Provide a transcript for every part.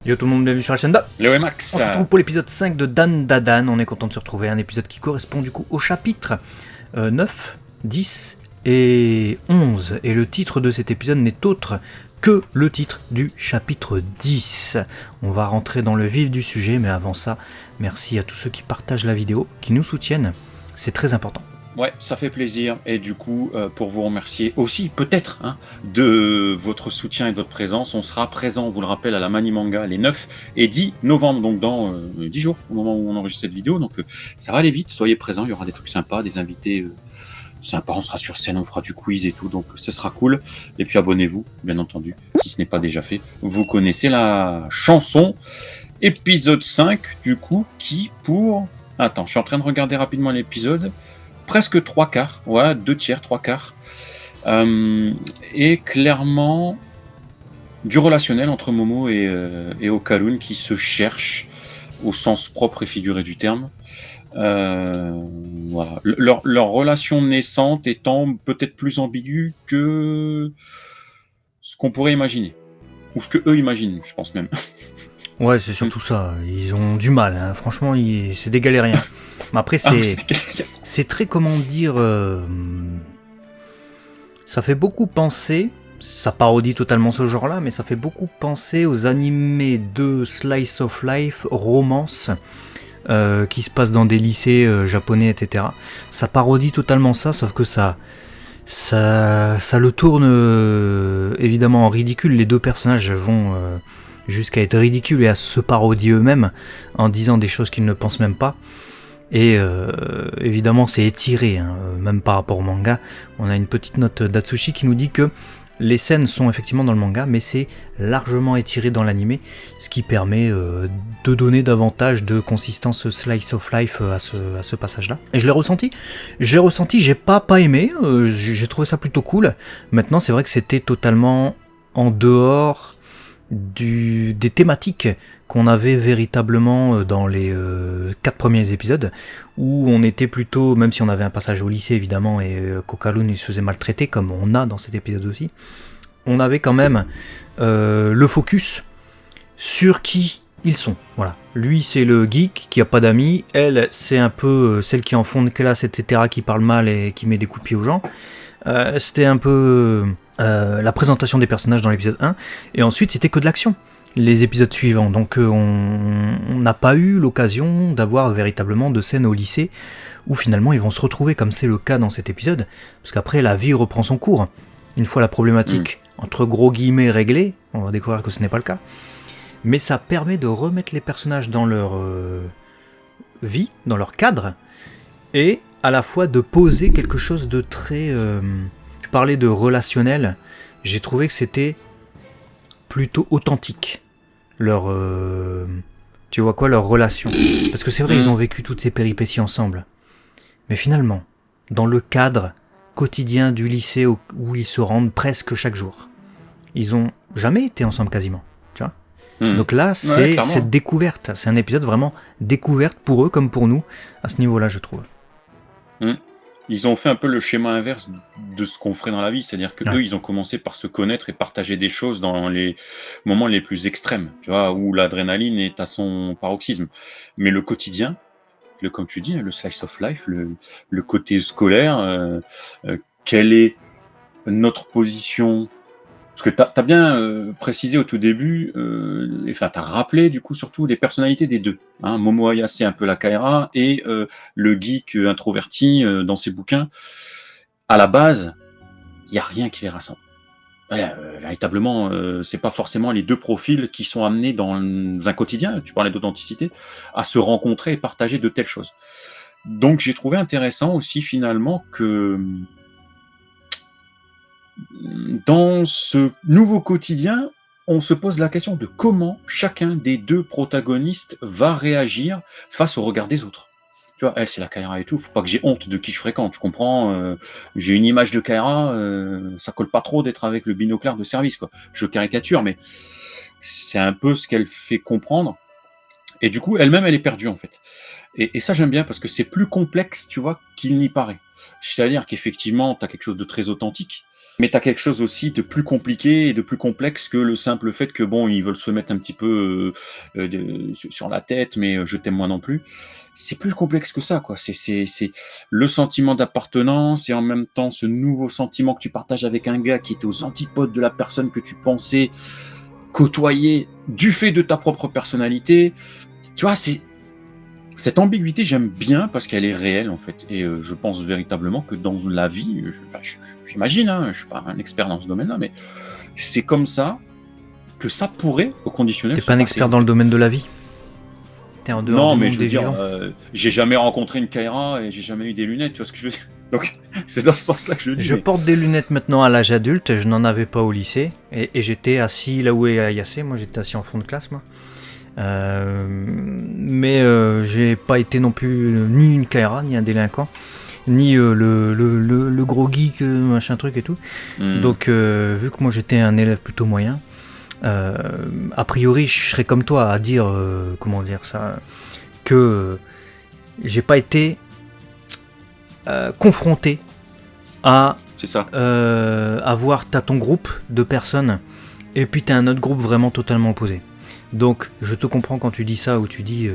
Yo tout le monde, bienvenue sur la chaîne d'A. Léo et Max. On se retrouve pour l'épisode 5 de Dan Dadan. On est content de se retrouver, un épisode qui correspond du coup au chapitre 9, 10 et 11. Et le titre de cet épisode n'est autre que le titre du chapitre 10. On va rentrer dans le vif du sujet, mais avant ça, merci à tous ceux qui partagent la vidéo, qui nous soutiennent, c'est très important. Ouais, ça fait plaisir. Et du coup, pour vous remercier aussi, peut-être, de votre soutien et de votre présence, on sera présent, on vous le rappelle, à la Mani Manga les 9 et 10 novembre, donc dans 10 jours, au moment où on enregistre cette vidéo. Donc ça va aller vite, soyez présents, il y aura des trucs sympas, des invités sympas, on sera sur scène, on fera du quiz et tout, donc ce sera cool. Et puis abonnez-vous, bien entendu, si ce n'est pas déjà fait. Vous connaissez la chanson. Épisode 5, du coup, qui pour... Attends, je suis en train de regarder rapidement l'épisode. Presque 3/4, voilà, 2/3, 3/4. Et clairement, du relationnel entre Momo et Okarun qui se cherchent au sens propre et figuré du terme. Voilà. Leur relation naissante étant peut-être plus ambiguë que ce qu'on pourrait imaginer. Ou ce que eux imaginent, je pense même. Ouais, c'est surtout ça, ils ont du mal, hein. Franchement, c'est des galériens. Mais après, c'est très, comment dire, ça fait beaucoup penser, ça parodie totalement ce genre-là, mais ça fait beaucoup penser aux animés de Slice of Life, romance, qui se passent dans des lycées japonais, etc. Ça parodie totalement ça, sauf que ça le tourne évidemment en ridicule. Les deux personnages vont jusqu'à être ridicules et à se parodier eux-mêmes en disant des choses qu'ils ne pensent même pas. Et évidemment c'est étiré, hein, même par rapport au manga. On a une petite note d'Atsushi qui nous dit que les scènes sont effectivement dans le manga, mais c'est largement étiré dans l'animé, ce qui permet de donner davantage de consistance slice of life à ce passage-là. Et je l'ai ressenti, j'ai pas aimé, j'ai trouvé ça plutôt cool. Maintenant c'est vrai que c'était totalement en dehors des thématiques qu'on avait véritablement dans les 4 premiers épisodes, où on était plutôt, même si on avait un passage au lycée évidemment, et Kokarun il se faisait maltraiter, comme on a dans cet épisode aussi, on avait quand même le focus sur qui ils sont. Voilà. Lui c'est le geek qui a pas d'amis, elle c'est un peu celle qui est en fond de classe, etc., qui parle mal et qui met des coups de pied aux gens. C'était un peu la présentation des personnages dans l'épisode 1, et ensuite c'était que de l'action, les épisodes suivants, donc on n'a pas eu l'occasion d'avoir véritablement de scènes au lycée où finalement ils vont se retrouver, comme c'est le cas dans cet épisode, parce qu'après la vie reprend son cours, une fois la problématique entre gros guillemets réglée, on va découvrir que ce n'est pas le cas, mais ça permet de remettre les personnages dans leur vie, dans leur cadre, et à la fois de poser quelque chose de très... tu parlais de relationnel, j'ai trouvé que c'était plutôt authentique, leur... tu vois quoi, leur relation. Parce que c'est vrai, ils ont vécu toutes ces péripéties ensemble. Mais finalement, dans le cadre quotidien du lycée où ils se rendent presque chaque jour, ils ont jamais été ensemble quasiment. Tu vois. Donc là, c'est cette découverte. C'est un épisode vraiment découverte pour eux comme pour nous, à ce niveau-là, je trouve. Ils ont fait un peu le schéma inverse de ce qu'on ferait dans la vie, c'est-à-dire que eux, ils ont commencé par se connaître et partager des choses dans les moments les plus extrêmes, tu vois, où l'adrénaline est à son paroxysme. Mais le quotidien, comme tu dis, le slice of life, le côté scolaire, quelle est notre position? Parce que t'as bien précisé au tout début, enfin t'as rappelé du coup surtout les personnalités des deux. Momo Aya c'est un peu la Kaira et le geek introverti dans ses bouquins. À la base, il y a rien qui les rassemble. Véritablement, c'est pas forcément les deux profils qui sont amenés dans un quotidien. Tu parlais d'authenticité, à se rencontrer et partager de telles choses. Donc j'ai trouvé intéressant aussi finalement que dans ce nouveau quotidien, on se pose la question de comment chacun des deux protagonistes va réagir face au regard des autres. Tu vois, elle, c'est la Kaira et tout, faut pas que j'ai honte de qui je fréquente, je comprends, j'ai une image de Kaira, ça colle pas trop d'être avec le binoclard de service, quoi. Je caricature, mais c'est un peu ce qu'elle fait comprendre. Et du coup, elle-même, elle est perdue, en fait. Et ça, j'aime bien, parce que c'est plus complexe, tu vois, qu'il n'y paraît. C'est-à-dire qu'effectivement, tu as quelque chose de très authentique, mais tu as quelque chose aussi de plus compliqué et de plus complexe que le simple fait que, bon, ils veulent se mettre un petit peu sur la tête, mais je t'aime moi non plus. C'est plus complexe que ça, quoi. C'est le sentiment d'appartenance et en même temps ce nouveau sentiment que tu partages avec un gars qui est aux antipodes de la personne que tu pensais côtoyer du fait de ta propre personnalité. Tu vois, cette ambiguïté, j'aime bien parce qu'elle est réelle en fait. Et je pense véritablement que dans la vie, j'imagine, hein, je suis pas un expert dans ce domaine-là, mais c'est comme ça que ça pourrait, au conditionnel. T'es pas un expert dans le domaine de la vie? T'es en dehors Non, du mais monde je veux des dire, vivants. j'ai jamais rencontré une Kaira et j'ai jamais eu des lunettes, tu vois ce que je veux dire. Donc, c'est dans ce sens-là que je le dis. Je porte des lunettes maintenant à l'âge adulte, je n'en avais pas au lycée, et j'étais assis là où est Ayacé, moi j'étais assis en fond de classe, moi. Mais j'ai pas été non plus ni une Kaira, ni un délinquant, ni le gros geek, machin truc et tout. Donc, vu que moi j'étais un élève plutôt moyen, a priori je serais comme toi à dire, comment dire ça, que j'ai pas été confronté à C'est ça. t'as ton groupe de personnes et puis t'as un autre groupe vraiment totalement opposé. Donc je te comprends quand tu dis ça, ou tu dis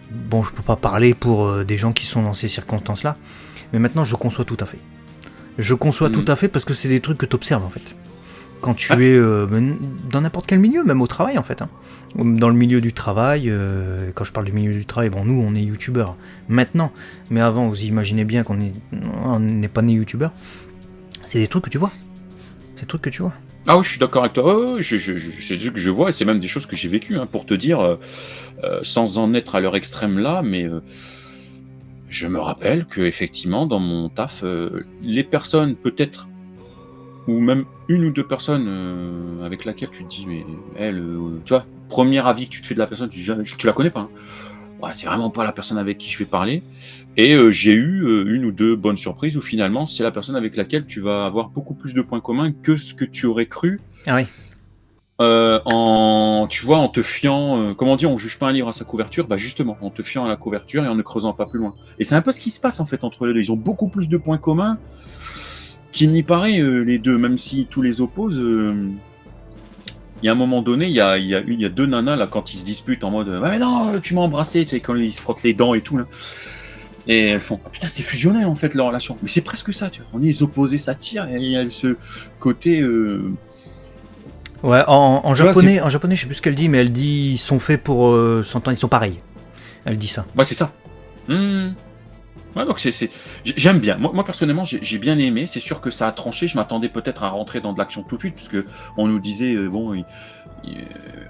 bon, je peux pas parler pour des gens qui sont dans ces circonstances là, mais maintenant je conçois tout à fait. Je conçois tout à fait parce que c'est des trucs que tu observes en fait. Quand tu es dans n'importe quel milieu, même au travail en fait, hein. Dans le milieu du travail, quand je parle du milieu du travail, bon, nous on est youtubeurs maintenant, mais avant vous imaginez bien qu'on n'est pas né youtubeurs. C'est des trucs que tu vois. C'est des trucs que tu vois. Ah oui, je suis d'accord avec toi. C'est des trucs que je vois et c'est même des choses que j'ai vécues, hein, pour te dire, sans en être à leur extrême là, mais je me rappelle que effectivement dans mon taf, les personnes peut-être, ou même une ou deux personnes avec laquelle tu te dis, mais elle, tu vois, premier avis que tu te fais de la personne, tu la connais pas, hein. Ouais, c'est vraiment pas la personne avec qui je vais parler. Et j'ai eu une ou deux bonnes surprises où finalement c'est la personne avec laquelle tu vas avoir beaucoup plus de points communs que ce que tu aurais cru. Ah oui. Tu vois, en te fiant, comment dire, on juge pas un livre à sa couverture, bah justement, en te fiant à la couverture et en ne creusant pas plus loin. Et c'est un peu ce qui se passe en fait entre les deux. Ils ont beaucoup plus de points communs qu'il n'y paraît, les deux, même si tous les opposent. Il y a un moment donné, il y a deux nanas là quand ils se disputent en mode ouais non, tu m'as embrassé, tu sais, quand ils se frottent les dents et tout là. Et elles font putain, c'est fusionnel en fait leur relation. Mais c'est presque ça, tu vois. On est les opposés s'attirent et il y a ce côté. Ouais, en japonais, vois, je sais plus ce qu'elle dit, mais elle dit ils sont faits pour s'entendre, ils sont pareils. Elle dit ça. Ouais, c'est ça. Ouais, donc j'aime bien. Moi personnellement, j'ai bien aimé. C'est sûr que ça a tranché. Je m'attendais peut-être à rentrer dans de l'action tout de suite, puisque on nous disait bon, il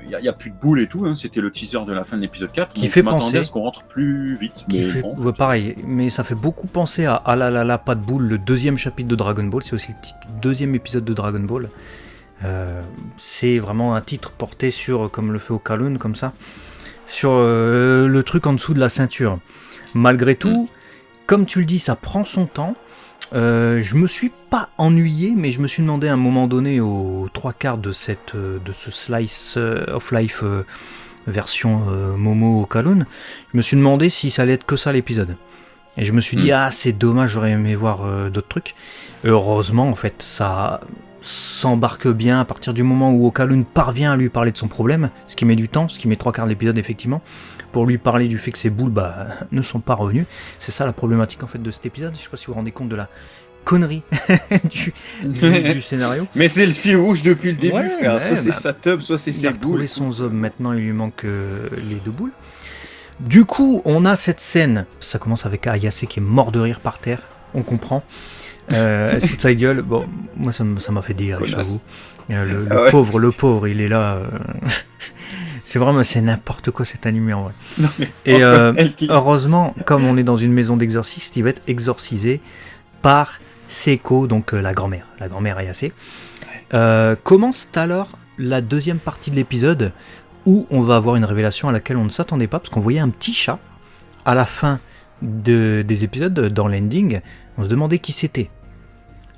y a plus de boules et tout. Hein. C'était le teaser de la fin de l'épisode 4. Qui fait je m'attendais penser à ce qu'on rentre plus vite. Qui Mais fait, bon, ouais, pareil, mais ça fait beaucoup penser à Ah là là là, pas de boule, le deuxième chapitre de Dragon Ball. C'est aussi le deuxième épisode de Dragon Ball. C'est vraiment un titre porté sur, comme le fait Okalun, comme ça, sur le truc en dessous de la ceinture. Malgré tout, comme tu le dis, ça prend son temps. Je me suis pas ennuyé, mais je me suis demandé à un moment donné, aux trois quarts de ce slice of life version Momo Okalun, je me suis demandé si ça allait être que ça l'épisode. Et je me suis dit, ah c'est dommage, j'aurais aimé voir d'autres trucs. Et heureusement, en fait, ça s'embarque bien à partir du moment où Okalun parvient à lui parler de son problème, ce qui met du temps, ce qui met trois quarts de l'épisode effectivement, pour lui parler du fait que ses boules ne sont pas revenues. C'est ça la problématique en fait de cet épisode. Je sais pas si vous vous rendez compte de la connerie du scénario. Mais c'est le fil rouge depuis le début, Ouais, frère. Soit c'est sa tub, soit c'est ses il a boules. retrouvé son zob, maintenant il lui manque les deux boules. Du coup, on a cette scène, ça commence avec Ayase qui est mort de rire par terre, on comprend. Elle se fout de sa gueule. Bon, moi ça m'a fait dire, j'avoue. Le pauvre, il est là. C'est n'importe quoi cet animé en vrai. Non, mais et heureusement, comme on est dans une maison d'exorciste, il va être exorcisé par Seiko, donc la grand-mère Ayase. Commence alors la deuxième partie de l'épisode où on va avoir une révélation à laquelle on ne s'attendait pas, parce qu'on voyait un petit chat à la fin des épisodes, dans l'ending. On se demandait qui c'était.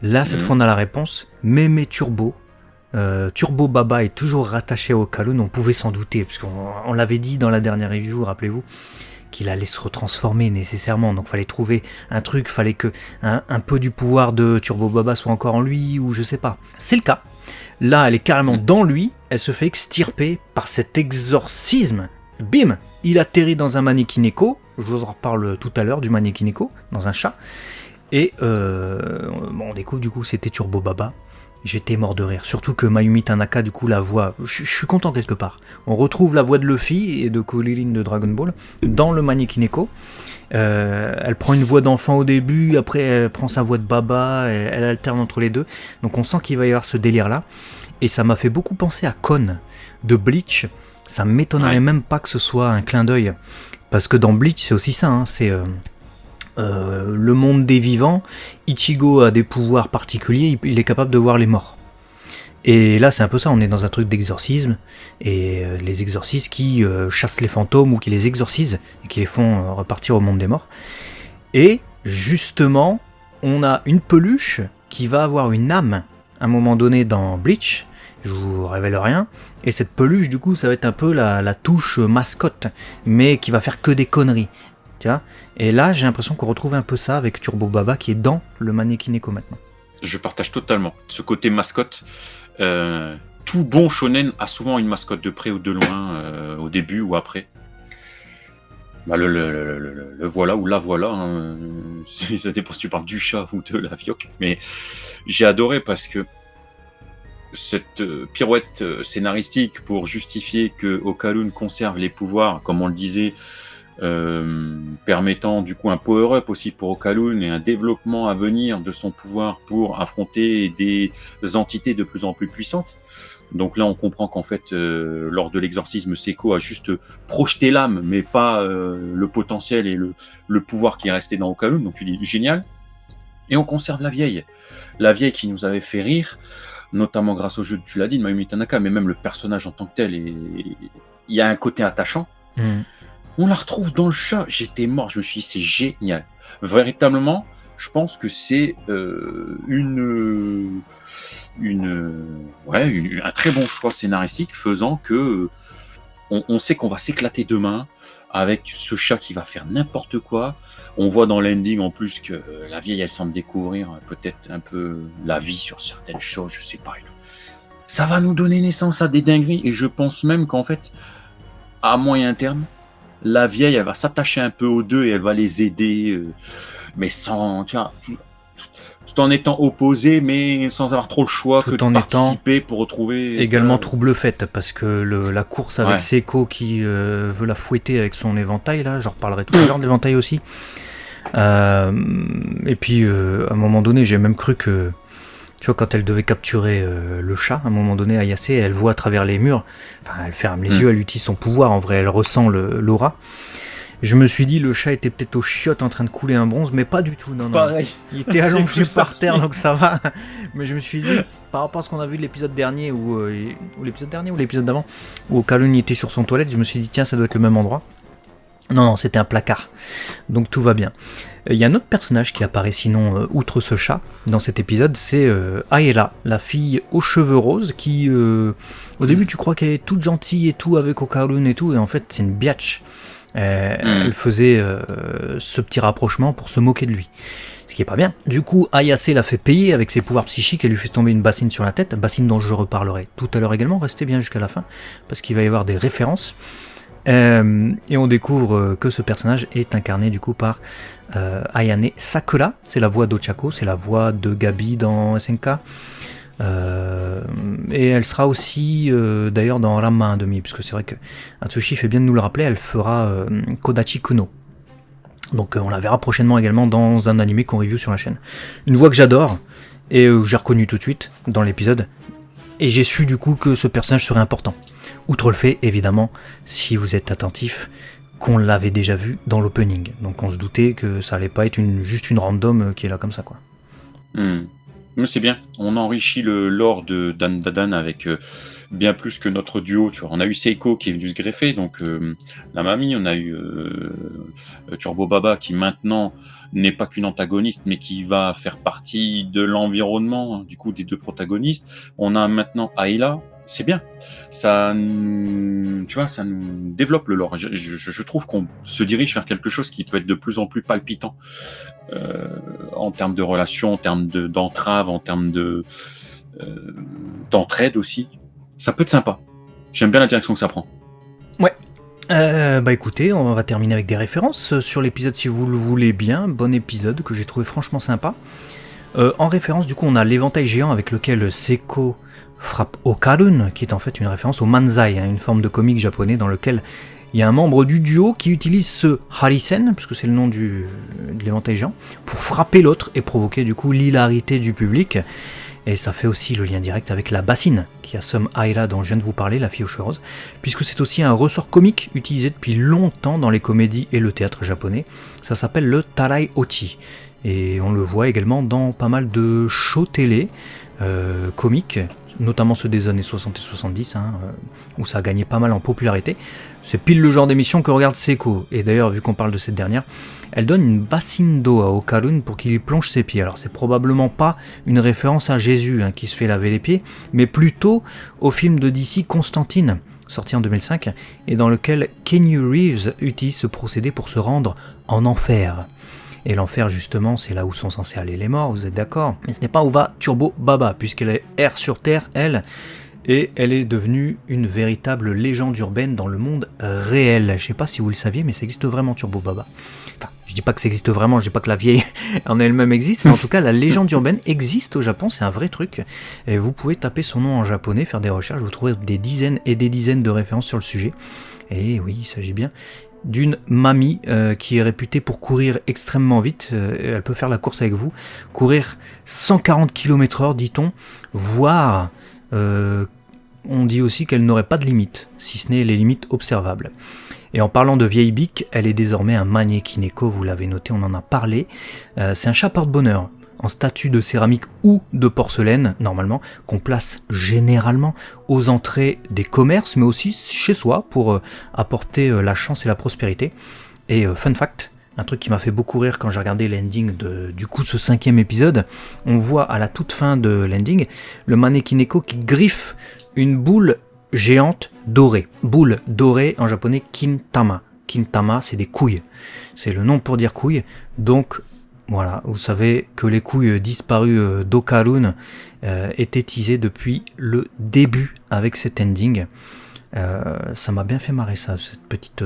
Là, cette fois, on a la réponse. Mémé Turbo. Turbo Baba est toujours rattaché au Okalun. On pouvait s'en douter, parce qu'on l'avait dit dans la dernière review, rappelez-vous, qu'il allait se retransformer nécessairement. Donc fallait trouver un truc, fallait que un peu du pouvoir de Turbo Baba soit encore en lui, ou je sais pas. C'est le cas. Là, elle est carrément dans lui, elle se fait extirper par cet exorcisme. Bim, il atterrit dans un Manekineko, je vous en reparle tout à l'heure du Manekineko, dans un chat, et on découvre du coup c'était Turbo Baba. J'étais mort de rire, surtout que Mayumi Tanaka, du coup, la voix, je suis content quelque part. On retrouve la voix de Luffy et de Kuririn de Dragon Ball dans le Manekineko. Elle prend une voix d'enfant au début, après elle prend sa voix de Baba, elle alterne entre les deux. Donc on sent qu'il va y avoir ce délire-là. Et ça m'a fait beaucoup penser à Kon de Bleach. Ça m'étonnerait même pas que ce soit un clin d'œil. Parce que dans Bleach, c'est aussi ça, hein, c'est le monde des vivants. Ichigo a des pouvoirs particuliers, il est capable de voir les morts. Et là, c'est un peu ça, on est dans un truc d'exorcisme, et les exorcistes qui chassent les fantômes ou qui les exorcisent et qui les font repartir au monde des morts. Et justement, on a une peluche qui va avoir une âme à un moment donné dans Bleach. Je vous révèle rien. Et cette peluche, du coup, ça va être un peu la touche mascotte, mais qui va faire que des conneries. Tu vois ? Et là, j'ai l'impression qu'on retrouve un peu ça avec Turbo Baba qui est dans le Manekineko maintenant. Je partage totalement ce côté mascotte. Tout bon shonen a souvent une mascotte de près ou de loin, au début ou après. Bah, le voilà ou la voilà. Hein. Ça dépend si tu parles du chat ou de la vioque. Mais j'ai adoré parce que cette pirouette scénaristique pour justifier que Okalun conserve les pouvoirs, comme on le disait, permettant du coup un power-up aussi pour Okalun et un développement à venir de son pouvoir pour affronter des entités de plus en plus puissantes. Donc là, on comprend qu'en fait, lors de l'exorcisme, Seiko a juste projeté l'âme, mais pas le potentiel et le pouvoir qui est resté dans Okalun. Donc tu dis, génial. Et on conserve la vieille qui nous avait fait rire, notamment grâce au jeu, tu l'as dit, de Mayumi Tanaka, mais même le personnage en tant que tel, il y a un côté attachant. On la retrouve dans le chat, j'étais mort, je me suis dit, c'est génial. Véritablement, je pense que c'est un très bon choix scénaristique, faisant que on sait qu'on va s'éclater demain avec ce chat qui va faire n'importe quoi. On voit dans l'ending en plus que la vieille, elle semble découvrir peut-être un peu la vie sur certaines choses, je sais pas. Ça va nous donner naissance à des dingueries, et je pense même qu'en fait, à moyen terme, la vieille, elle va s'attacher un peu aux deux et elle va les aider, mais sans, tu vois, tout en étant opposé, mais sans avoir trop le choix tout que de participer pour retrouver. Également trouble faite, parce que la course avec Seiko qui veut la fouetter avec son éventail, là, j'en reparlerai tout à l'heure de l'éventail aussi. Et puis, à un moment donné, j'ai même cru que, tu vois, quand elle devait capturer le chat, à un moment donné, Ayase, elle voit à travers les murs, enfin, elle ferme les yeux, elle utilise son pouvoir, en vrai, elle ressent l'aura. Je me suis dit, le chat était peut-être aux chiottes en train de couler un bronze, mais pas du tout, non. Pareil. Il était allongé par terre, donc ça va. Mais je me suis dit, par rapport à ce qu'on a vu de l'épisode dernier, ou l'épisode d'avant, où Okalun était sur son toilette, je me suis dit, tiens, ça doit être le même endroit. Non, c'était un placard. Donc tout va bien. Il y a un autre personnage qui apparaît sinon, outre ce chat, dans cet épisode, c'est Aela, la fille aux cheveux roses, qui, au début, tu crois qu'elle est toute gentille et tout, avec Okalun et tout, et en fait, c'est une biatch. Elle faisait ce petit rapprochement pour se moquer de lui. Ce qui est pas bien. Du coup, Ayase l'a fait payer avec ses pouvoirs psychiques et lui fait tomber une bassine sur la tête. Bassine dont je reparlerai tout à l'heure également. Restez bien jusqu'à la fin, parce qu'il va y avoir des références. Et on découvre que ce personnage est incarné du coup par Ayane Sakura. C'est la voix d'Ochako, c'est la voix de Gabi dans SNK. Et elle sera aussi d'ailleurs dans Ranma 1.5, puisque c'est vrai que Atsushi fait bien de nous le rappeler, elle fera Kodachi Kuno. Donc on la verra prochainement également dans un animé qu'on review sur la chaîne. Une voix que j'adore et j'ai reconnu tout de suite dans l'épisode. Et j'ai su du coup que ce personnage serait important. Outre le fait, évidemment, si vous êtes attentif, qu'on l'avait déjà vu dans l'opening. Donc on se doutait que ça allait pas être juste une random qui est là comme ça, quoi. Mais c'est bien, on enrichit le lore de Dan Dadan avec bien plus que notre duo. Tu vois, on a eu Seiko qui est venu se greffer, donc la mamie, on a eu Turbo Baba qui maintenant n'est pas qu'une antagoniste, mais qui va faire partie de l'environnement, du coup, des deux protagonistes. On a maintenant Ayla, c'est bien. Ça nous développe le lore. Je trouve qu'on se dirige vers quelque chose qui peut être de plus en plus palpitant en termes de relations, en termes d'entrave, en termes d'entraide aussi. Ça peut être sympa. J'aime bien la direction que ça prend. Ouais. Bah écoutez, on va terminer avec des références sur l'épisode si vous le voulez bien. Bon épisode que j'ai trouvé franchement sympa. En référence, du coup, on a l'éventail géant avec lequel Seiko frappe Okarun, qui est en fait une référence au Manzai, une forme de comique japonais dans lequel il y a un membre du duo qui utilise ce Harisen, puisque c'est le nom de l'éventail géant, pour frapper l'autre et provoquer du coup l'hilarité du public. Et ça fait aussi le lien direct avec la bassine, qui assomme Aira dont je viens de vous parler, la fille aux cheveux roses, puisque c'est aussi un ressort comique utilisé depuis longtemps dans les comédies et le théâtre japonais. Ça s'appelle le Tarai Ochi. Et on le voit également dans pas mal de shows télé comiques, notamment ceux des années 60 et 70, où ça a gagné pas mal en popularité. C'est pile le genre d'émission que regarde Seiko. Et d'ailleurs, vu qu'on parle de cette dernière, elle donne une bassine d'eau à Okarun pour qu'il y plonge ses pieds. Alors c'est probablement pas une référence à Jésus qui se fait laver les pieds, mais plutôt au film de DC Constantine, sorti en 2005, et dans lequel Keanu Reeves utilise ce procédé pour se rendre en enfer. Et l'enfer, justement, c'est là où sont censés aller les morts, vous êtes d'accord? Mais ce n'est pas où va Turbo Baba, puisqu'elle est air sur terre, elle, et elle est devenue une véritable légende urbaine dans le monde réel. Je sais pas si vous le saviez, mais ça existe vraiment, Turbo Baba. Enfin, je dis pas que ça existe vraiment, je dis pas que la vieille en elle-même existe, mais en tout cas, la légende urbaine existe au Japon, c'est un vrai truc. Et vous pouvez taper son nom en japonais, faire des recherches, vous trouverez des dizaines et des dizaines de références sur le sujet. Et oui, il s'agit bien d'une mamie qui est réputée pour courir extrêmement vite. Elle peut faire la course avec vous, courir 140 km/h, dit-on, voire on dit aussi qu'elle n'aurait pas de limite, si ce n'est les limites observables. Et en parlant de vieille bique, elle est désormais un manekineko, vous l'avez noté, on en a parlé. C'est un chat porte-bonheur, en statue de céramique ou de porcelaine, normalement, qu'on place généralement aux entrées des commerces, mais aussi chez soi, pour apporter la chance et la prospérité. Et fun fact, un truc qui m'a fait beaucoup rire quand j'ai regardé l'ending de du coup ce 5e épisode, on voit à la toute fin de l'ending, le manekineko qui griffe une boule géante dorée. Boule dorée, en japonais, kintama. Kintama, c'est des couilles. C'est le nom pour dire couilles, donc... Voilà, vous savez que les couilles disparues d'Okarun étaient teasées depuis le début avec cet ending. Ça m'a bien fait marrer ça, cette petite...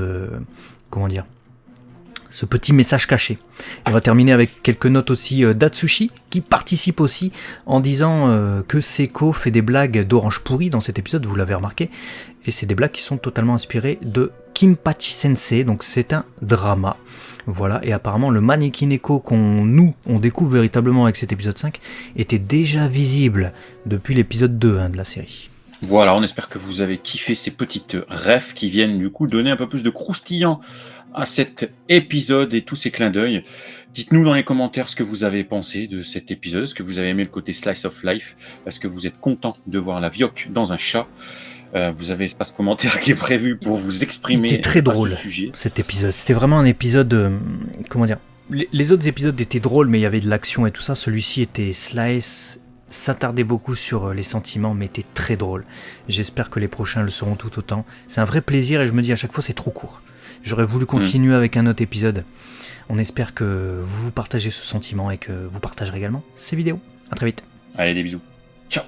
ce petit message caché. Et on va terminer avec quelques notes aussi d'Atsushi, qui participe aussi en disant que Seiko fait des blagues d'orange pourri dans cet épisode, vous l'avez remarqué, et c'est des blagues qui sont totalement inspirées de Kinpachi Sensei, donc c'est un drama. Voilà, et apparemment le manekineko qu'on découvre véritablement avec cet épisode 5 était déjà visible depuis l'épisode 2 de la série. Voilà, on espère que vous avez kiffé ces petites refs qui viennent du coup donner un peu plus de croustillant à cet épisode et tous ces clins d'œil. Dites-nous dans les commentaires ce que vous avez pensé de cet épisode, est-ce que vous avez aimé le côté slice of life, est-ce que vous êtes content de voir la vioque dans un chat. Vous avez espace commentaire qui est prévu pour vous exprimer. C'était très drôle, à ce sujet. Cet épisode. C'était vraiment un épisode... Les autres épisodes étaient drôles, mais il y avait de l'action et tout ça. Celui-ci était slice, s'attardait beaucoup sur les sentiments, mais était très drôle. J'espère que les prochains le seront tout autant. C'est un vrai plaisir et je me dis à chaque fois c'est trop court. J'aurais voulu continuer avec un autre épisode. On espère que vous partagez ce sentiment et que vous partagerez également ces vidéos. À très vite. Allez, des bisous. Ciao.